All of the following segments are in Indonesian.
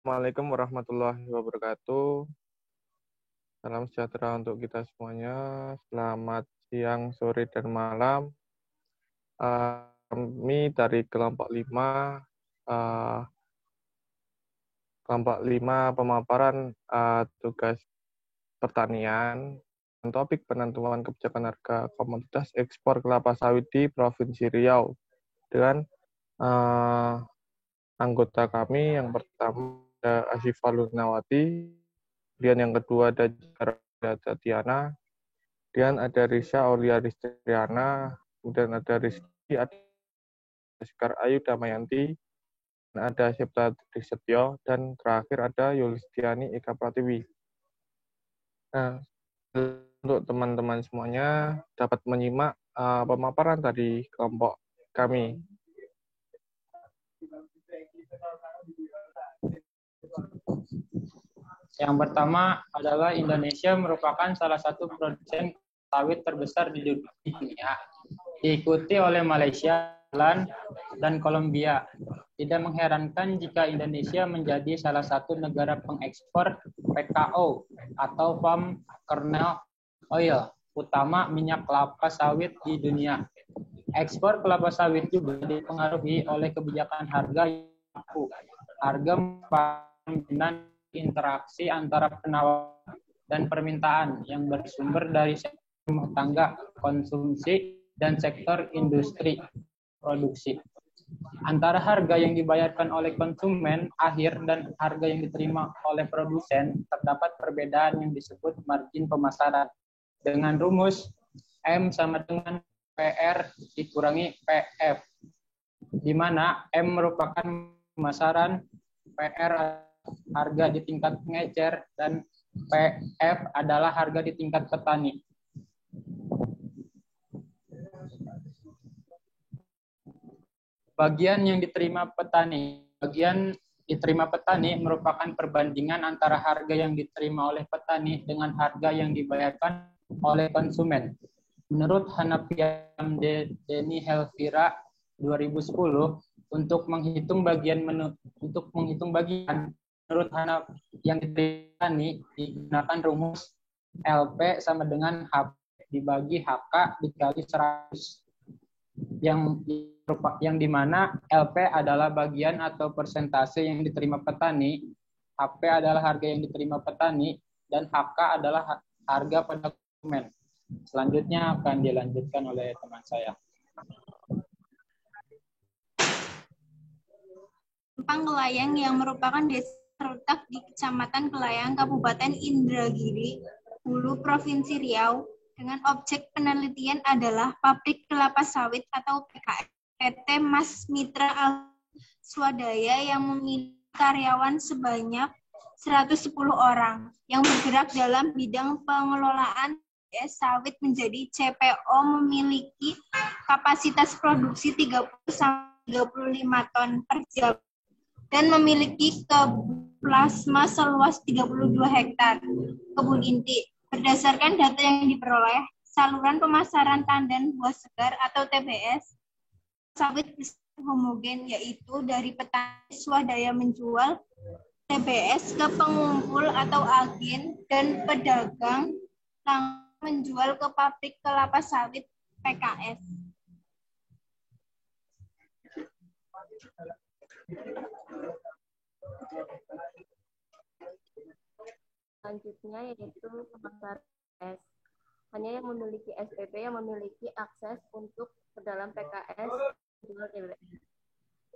Assalamualaikum warahmatullahi wabarakatuh. Salam sejahtera untuk kita semuanya. Selamat siang, sore, dan malam. Kami dari kelompok 5, pemaparan tugas pertanian dan topik penentuan kebijakan harga komoditas ekspor kelapa sawit di Provinsi Riau dengan anggota kami yang pertama ada Asyifa Lurnawati, kemudian yang kedua ada Tatiana, kemudian ada Risha Aulia Ristriana, kemudian ada Rizky, ada Sekar Ayu Damayanti, ada Septa Trisetyo, dan terakhir ada Yulistiani Eka Pratiwi. Nah, untuk teman-teman semuanya dapat menyimak pemaparan dari kelompok kami. Yang pertama adalah Indonesia merupakan salah satu produsen sawit terbesar di dunia, diikuti oleh Malaysia, Thailand, dan Kolombia. Tidak mengherankan jika Indonesia menjadi salah satu negara pengekspor PKO atau palm kernel oil, utama minyak kelapa sawit di dunia. Ekspor kelapa sawit juga dipengaruhi oleh kebijakan harga yang baku. Harga merupakan interaksi antara penawaran dan permintaan yang bersumber dari sektor rumah tangga, konsumsi, dan sektor industri produksi. Antara harga yang dibayarkan oleh konsumen akhir dan harga yang diterima oleh produsen, terdapat perbedaan yang disebut margin pemasaran. Dengan rumus M sama dengan PR dikurangi PF, di mana M merupakan pemasaran, PR harga di tingkat pengecer, dan PF adalah harga di tingkat petani. Bagian yang diterima petani. Bagian diterima petani merupakan perbandingan antara harga yang diterima oleh petani dengan harga yang dibayarkan oleh konsumen. Menurut Hanafiah Deni Helvira 2010, untuk menghitung bagian menurut Hanaf yang diterima digunakan rumus LP sama dengan HP dibagi HK dikali 100, yang dimana LP adalah bagian atau persentase yang diterima petani, HP adalah harga yang diterima petani, dan HK adalah harga pada konsumen. Selanjutnya akan dilanjutkan oleh teman saya. Simpang Kelayang yang merupakan desa terletak di Kecamatan Kelayang, Kabupaten Indragiri, Hulu, Provinsi Riau, dengan objek penelitian adalah pabrik kelapa sawit atau PKS PT Mas Mitra Swadaya yang memiliki karyawan sebanyak 110 orang yang bergerak dalam bidang pengelolaan sawit menjadi CPO, memiliki kapasitas produksi 30-35 ton per jam dan memiliki kebun plasma seluas 32 hektar kebun inti. Berdasarkan data yang diperoleh, saluran pemasaran tandan buah segar atau TBS sawit homogen, yaitu dari petani swadaya menjual TBS ke pengumpul atau agen dan pedagang langsung menjual ke pabrik kelapa sawit PKS. Selanjutnya yaitu pemasaran PKS. Hanya yang memiliki SPP yang memiliki akses untuk ke dalam PKS menjual TBS.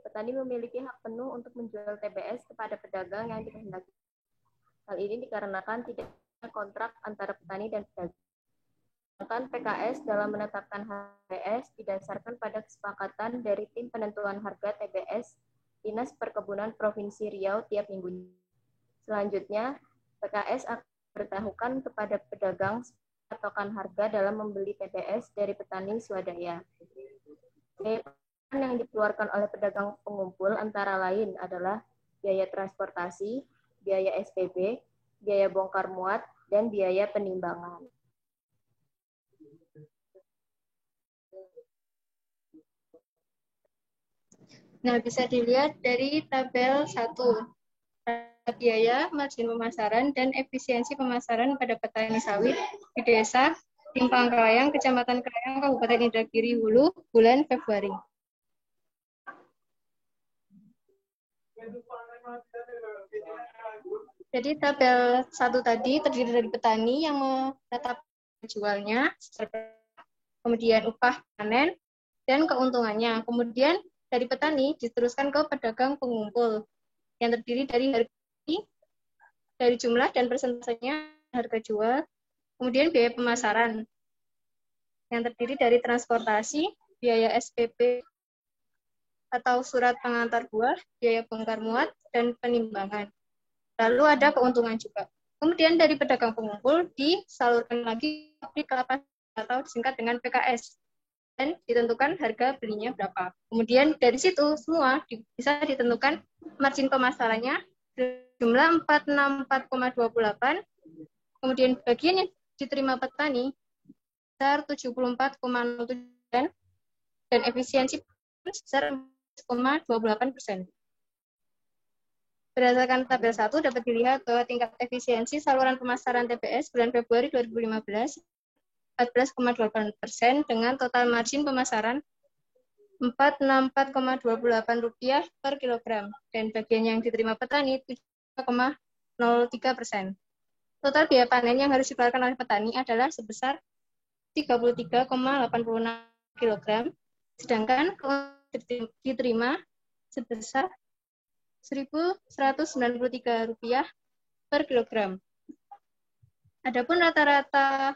Petani memiliki hak penuh untuk menjual TBS kepada pedagang yang dikehendaki. Hal ini dikarenakan tidak ada kontrak antara petani dan pedagang. Sedangkan PKS dalam menetapkan TBS didasarkan pada kesepakatan dari tim penentuan harga TBS Dinas Perkebunan Provinsi Riau tiap minggunya. Selanjutnya, PKS akan memberitahukan kepada pedagang patokan harga dalam membeli TBS dari petani swadaya. Biaya yang dikeluarkan oleh pedagang pengumpul antara lain adalah biaya transportasi, biaya SPB, biaya bongkar muat, dan biaya penimbangan. Nah, bisa dilihat dari tabel 1. biaya, margin pemasaran, dan efisiensi pemasaran pada petani sawit di desa Timpang Kelayang, Kecamatan Kelayang, Kabupaten Indragiri Hulu, bulan Februari. Jadi tabel 1 tadi terdiri dari petani yang menetapkan jualnya, kemudian upah panen, dan keuntungannya. Kemudian dari petani diteruskan ke pedagang pengumpul yang terdiri dari jumlah dan persentasenya harga jual, kemudian biaya pemasaran yang terdiri dari transportasi, biaya SPP atau surat pengantar buah, biaya bongkar muat, dan penimbangan. Lalu ada keuntungan juga. Kemudian dari pedagang pengumpul disalurkan lagi ke kelapa atau disingkat dengan PKS dan ditentukan harga belinya berapa. Kemudian dari situ semua bisa ditentukan margin pemasarannya jumlah 464,28. Kemudian bagian yang diterima petani sebesar 74,07% dan efisiensi sebesar 4,28%. Berdasarkan tabel 1 dapat dilihat bahwa tingkat efisiensi saluran pemasaran TBS bulan Februari 2015 14,8% dengan total margin pemasaran Rp464,28 per kilogram dan bagian yang diterima petani 7,03%. Total biaya panen yang harus dikeluarkan oleh petani adalah sebesar 33,86 kilogram, sedangkan diterima sebesar Rp1.193 per kilogram. Adapun rata-rata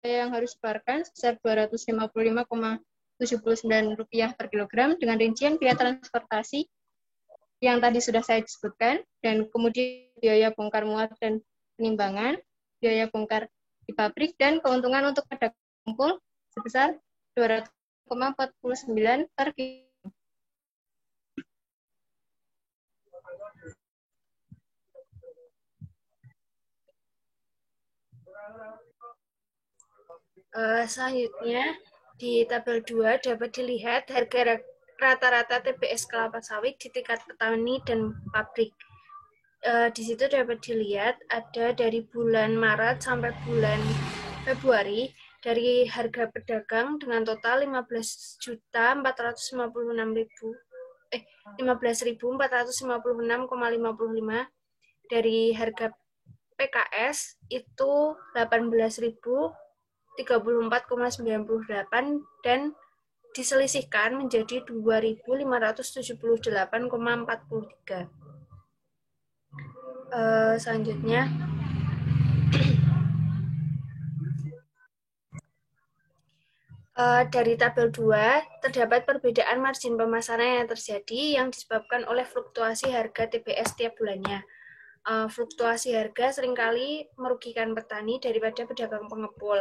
yang harus dikeluarkan sebesar Rp255,79 per kilogram dengan rincian biaya transportasi yang tadi sudah saya sebutkan, dan kemudian biaya bongkar muat dan penimbangan, biaya bongkar di pabrik, dan keuntungan untuk pedagang pengumpul sebesar Rp200,49 per kilogram. Selanjutnya, di tabel 2 dapat dilihat harga rata-rata TBS kelapa sawit di tingkat petani dan pabrik. Di situ dapat dilihat ada dari bulan Maret sampai bulan Februari dari harga pedagang dengan total 15.456,55. Dari harga PKS itu 18.034,98 dan diselisihkan menjadi 2.578,43. Selanjutnya, dari tabel 2 terdapat perbedaan margin pemasaran yang terjadi yang disebabkan oleh fluktuasi harga TBS setiap bulannya. Fluktuasi harga seringkali merugikan petani daripada pedagang pengepul.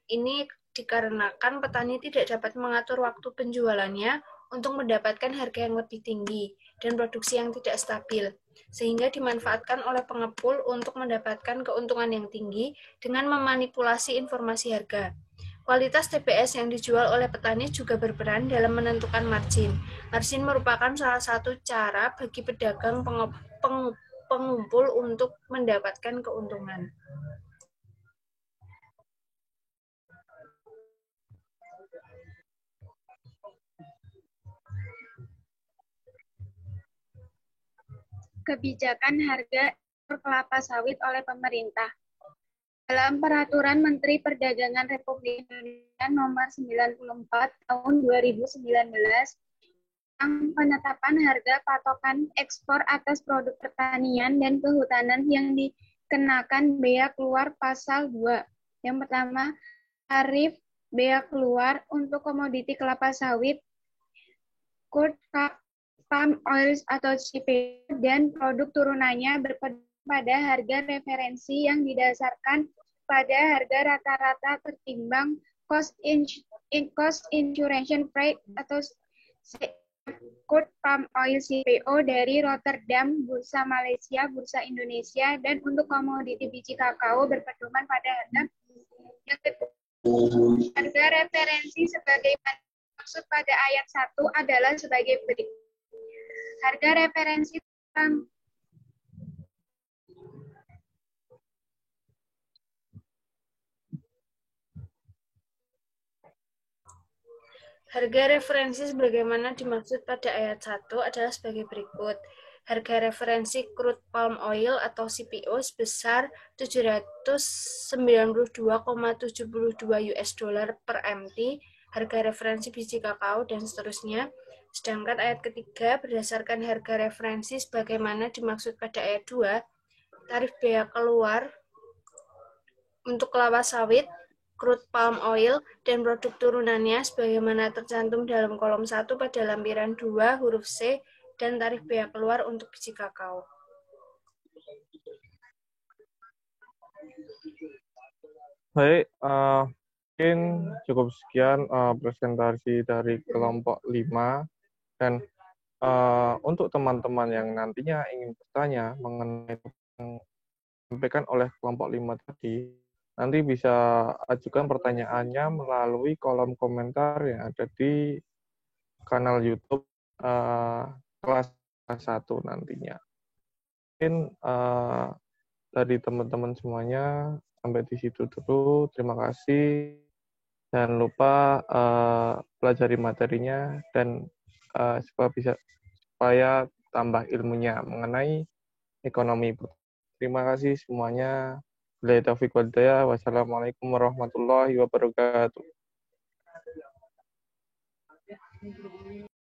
Ini dikarenakan petani tidak dapat mengatur waktu penjualannya untuk mendapatkan harga yang lebih tinggi dan produksi yang tidak stabil, sehingga dimanfaatkan oleh pengepul untuk mendapatkan keuntungan yang tinggi dengan memanipulasi informasi harga. Kualitas TBS yang dijual oleh petani juga berperan dalam menentukan margin. Margin merupakan salah satu cara bagi pedagang pengumpul untuk mendapatkan keuntungan. Kebijakan harga kelapa sawit oleh pemerintah. Dalam Peraturan Menteri Perdagangan Republik Indonesia Nomor 94 Tahun 2019 tentang penetapan harga patokan ekspor atas produk pertanian dan kehutanan yang dikenakan bea keluar pasal 2. Yang pertama, tarif bea keluar untuk komoditi kelapa sawit, crude palm oil atau CPO, dan produk turunannya berpedoman pada harga referensi yang didasarkan pada harga rata-rata tertimbang cost insurance rate atau crude palm oil CPO dari Rotterdam, Bursa Malaysia, Bursa Indonesia, dan untuk komoditi biji kakao berpedoman pada harga yang kedua. Harga referensi sebagai maksud pada ayat 1 adalah sebagai berikut. Harga referensi Harga referensi sebagaimana dimaksud pada ayat 1 adalah sebagai berikut. Harga referensi crude palm oil atau CPO sebesar 792,72 US dollar per MT, harga referensi biji kakao, dan seterusnya. Sedangkan ayat ketiga berdasarkan harga referensi sebagaimana dimaksud pada ayat 2, tarif biaya keluar untuk kelapa sawit, crude palm oil, dan produk turunannya sebagaimana tercantum dalam kolom 1 pada lampiran 2 huruf C, dan tarif biaya keluar untuk biji kakao. Baik, mungkin cukup sekian presentasi dari kelompok 5. Dan untuk teman-teman yang nantinya ingin bertanya mengenai yang disampaikan oleh kelompok 5 tadi, nanti bisa ajukan pertanyaannya melalui kolom komentar yang ada di kanal YouTube kelas 1 nantinya. Mungkin dari teman-teman semuanya sampai di situ dulu. Terima kasih. Jangan lupa pelajari materinya dan supaya tambah ilmunya mengenai ekonomi. Terima kasih semuanya. Billahi taufiq wal hidayah. Wassalamualaikum warahmatullahi wabarakatuh.